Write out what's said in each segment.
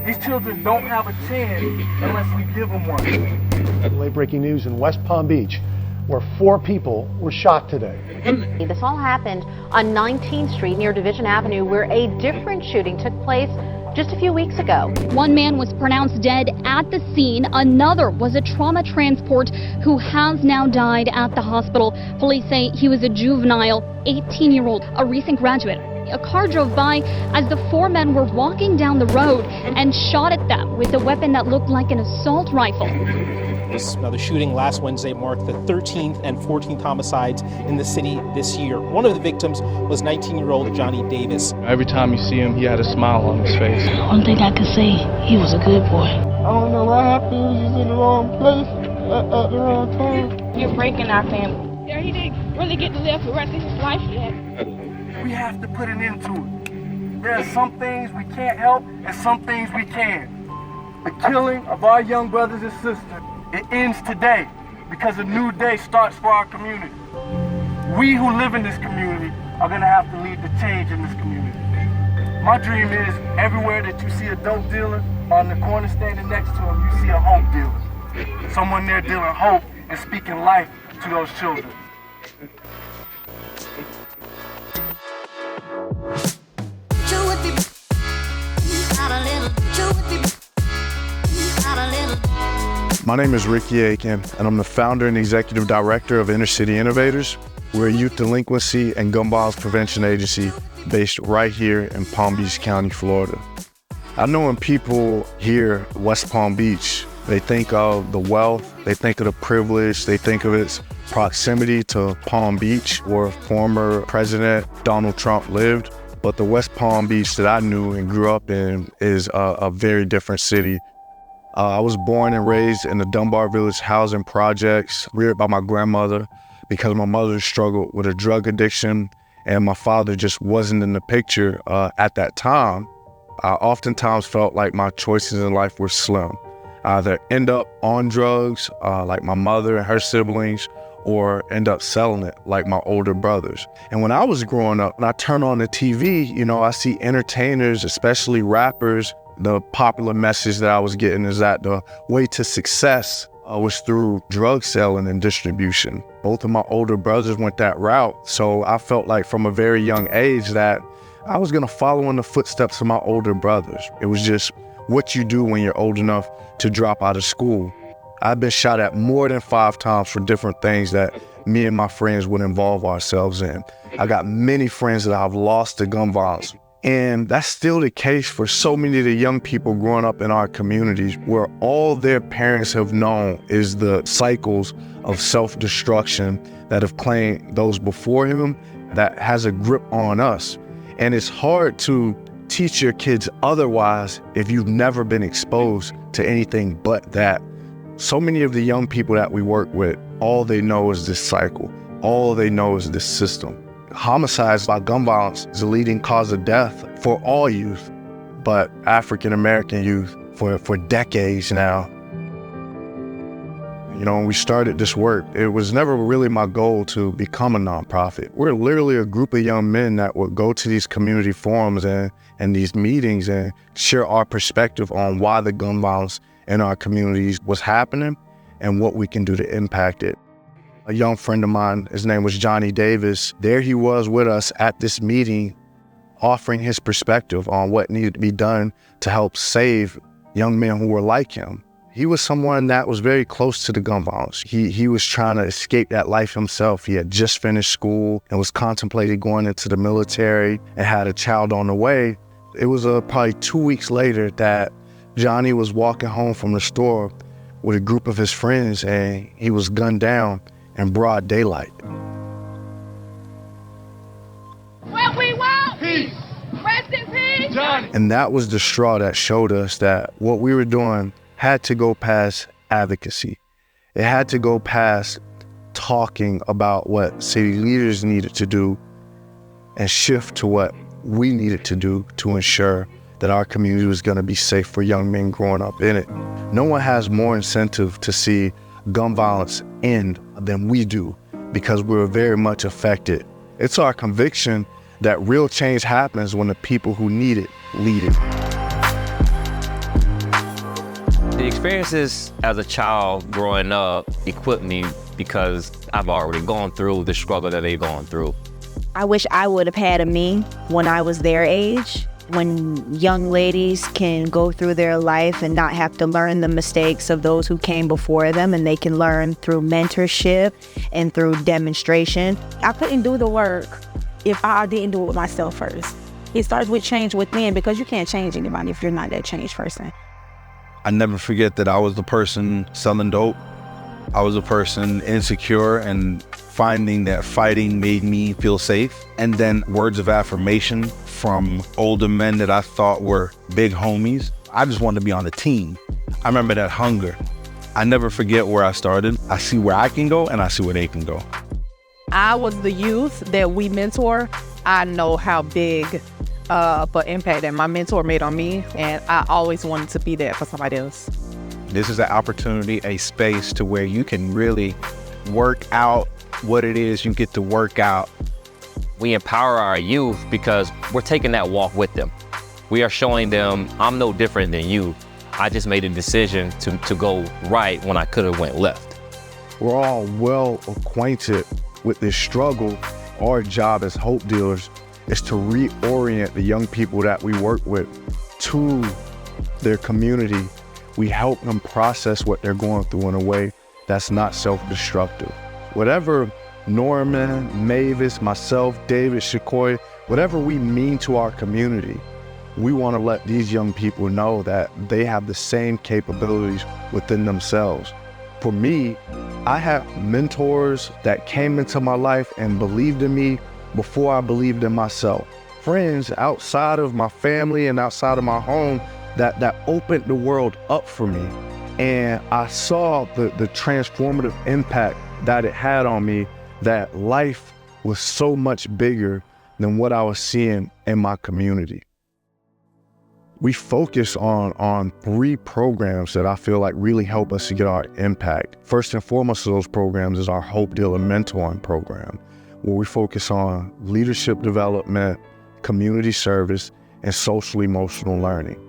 These children don't have a chance unless we give them one. Late breaking news in West Palm Beach, where 4 people were shot today. This all happened on 19th Street near Division Avenue, where a different shooting took place just a few weeks ago. One man was pronounced dead at the scene. Another was a trauma transport who has now died at the hospital. Police say he was a juvenile, 18-year-old, a recent graduate. A car drove by as the 4 men were walking down the road and shot at them with a weapon that looked like an assault rifle. The shooting last Wednesday marked the 13th and 14th homicides in the city this year. One of the victims was 19-year-old Johnny Davis. Every time you see him, he had a smile on his face. One thing I can say, he was a good boy. I don't know what happened. He was just in the wrong place at the wrong time. You're breaking our family. Yeah, he didn't really get to live the rest of his life yet. We have to put an end to it. There are some things we can't help and some things we can. The killing of our young brothers and sisters, it ends today because a new day starts for our community. We who live in this community are going to have to lead the change in this community. My dream is everywhere that you see a dope dealer, on the corner standing next to him, you see a hope dealer. Someone there dealing hope and speaking life to those children. My name is Ricky Aiken, and I'm the founder and executive director of Inner City Innovators. We're a youth delinquency and gun violence prevention agency based right here in Palm Beach County, Florida. I know when people hear West Palm Beach, they think of the wealth, they think of the privilege, they think of its proximity to Palm Beach, where former President Donald Trump lived. But the West Palm Beach that I knew and grew up in is a very different city. I was born and raised in the Dunbar Village housing projects, reared by my grandmother because my mother struggled with a drug addiction and my father just wasn't in the picture at that time. I oftentimes felt like my choices in life were slim. Either end up on drugs, like my mother and her siblings, or end up selling it like my older brothers. And when I was growing up, when I turn on the TV, I see entertainers, especially rappers. The popular message that I was getting is that the way to success was through drug selling and distribution. Both of my older brothers went that route. So I felt like from a very young age that I was gonna follow in the footsteps of my older brothers. It was just what you do when you're old enough to drop out of school. I've been shot at more than 5 times for different things that me and my friends would involve ourselves in. I got many friends that I've lost to gun violence. And that's still the case for so many of the young people growing up in our communities, where all their parents have known is the cycles of self-destruction that have claimed those before him, that has a grip on us. And it's hard to teach your kids otherwise if you've never been exposed to anything but that. So many of the young people that we work with, all they know is this cycle. All they know is this system. Homicides by gun violence is the leading cause of death for all youth, but African-American youth for decades now. When we started this work, it was never really my goal to become a nonprofit. We're literally a group of young men that would go to these community forums and these meetings and share our perspective on why the gun violence in our communities was happening and what we can do to impact it. A young friend of mine, his name was Johnny Davis, there he was with us at this meeting, offering his perspective on what needed to be done to help save young men who were like him. He was someone that was very close to the gun violence. He was trying to escape that life himself. He had just finished school and was contemplating going into the military and had a child on the way. It was probably 2 weeks later that Johnny was walking home from the store with a group of his friends and he was gunned down in broad daylight. What we want? Peace. Rest in peace. Johnny. And that was the straw that showed us that what we were doing had to go past advocacy. It had to go past talking about what city leaders needed to do and shift to what we needed to do to ensure that our community was going to be safe for young men growing up in it. No one has more incentive to see gun violence end than we do because we're very much affected. It's our conviction that real change happens when the people who need it lead it. experiences as a child growing up equipped me because I've already gone through the struggle that they've gone through. I wish I would have had a me when I was their age, when young ladies can go through their life and not have to learn the mistakes of those who came before them, and they can learn through mentorship and through demonstration. I couldn't do the work if I didn't do it myself first. It starts with change within, because you can't change anybody if you're not that changed person. I never forget that I was the person selling dope. I was a person insecure and finding that fighting made me feel safe. And then words of affirmation from older men that I thought were big homies. I just wanted to be on the team. I remember that hunger. I never forget where I started. I see where I can go and I see where they can go. I was the youth that we mentor. I know how big of an impact that my mentor made on me, and I always wanted to be there for somebody else. This is an opportunity, a space to where you can really work out what it is you get to work out. We empower our youth because we're taking that walk with them. We are showing them, I'm no different than you. I just made a decision to go right when I could have went left. We're all well acquainted with this struggle. Our job as hope dealers is to reorient the young people that we work with to their community. We help them process what they're going through in a way that's not self-destructive. Whatever Norman, Mavis, myself, David, Shakoy, whatever we mean to our community, we want to let these young people know that they have the same capabilities within themselves. For me, I have mentors that came into my life and believed in me before I believed in myself. Friends outside of my family and outside of my home that opened the world up for me. And I saw the transformative impact that it had on me, that life was so much bigger than what I was seeing in my community. We focus on 3 programs that I feel like really help us to get our impact. First and foremost of those programs is our Hope Dealer Mentoring Program, where we focus on leadership development, community service, and social emotional learning.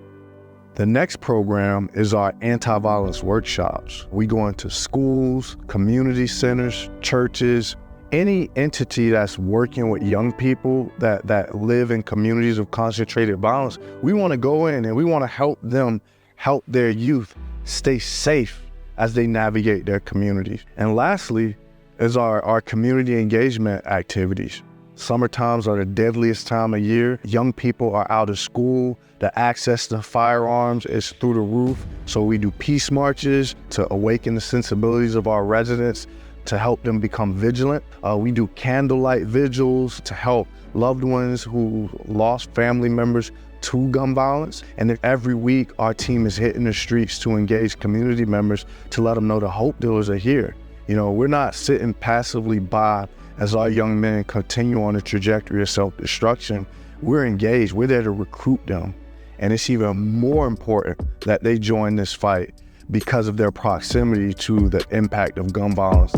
The next program is our anti-violence workshops. We go into schools, community centers, churches, any entity that's working with young people that live in communities of concentrated violence. We want to go in and we want to help them help their youth stay safe as they navigate their communities. And lastly is our community engagement activities. Summer times are the deadliest time of year. Young people are out of school. The access to firearms is through the roof. So we do peace marches to awaken the sensibilities of our residents, to help them become vigilant. We do candlelight vigils to help loved ones who lost family members to gun violence. And then every week, our team is hitting the streets to engage community members to let them know the hope dealers are here. You know, we're not sitting passively by as our young men continue on a trajectory of self-destruction. We're engaged, we're there to recruit them. And it's even more important that they join this fight because of their proximity to the impact of gun violence.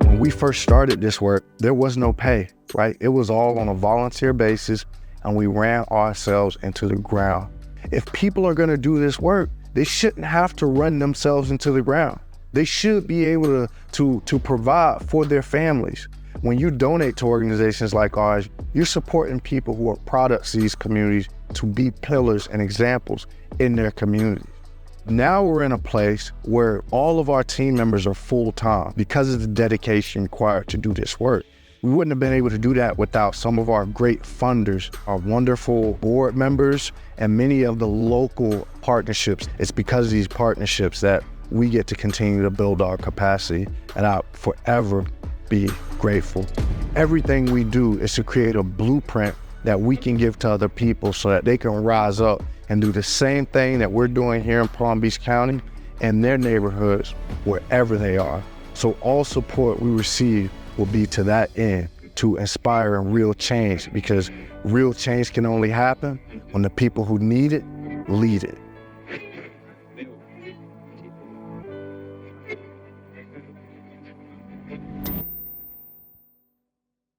When we first started this work, there was no pay, right? It was all on a volunteer basis, and we ran ourselves into the ground. If people are gonna do this work, they shouldn't have to run themselves into the ground. They should be able to provide for their families. When you donate to organizations like ours, you're supporting people who are products of these communities to be pillars and examples in their communities. Now we're in a place where all of our team members are full-time because of the dedication required to do this work. We wouldn't have been able to do that without some of our great funders, our wonderful board members, and many of the local partnerships. It's because of these partnerships that we get to continue to build our capacity, and I'll forever be grateful. Everything we do is to create a blueprint that we can give to other people so that they can rise up and do the same thing that we're doing here in Palm Beach County and their neighborhoods, wherever they are. So all support we receive will be to that end, to inspire real change, because real change can only happen when the people who need it lead it.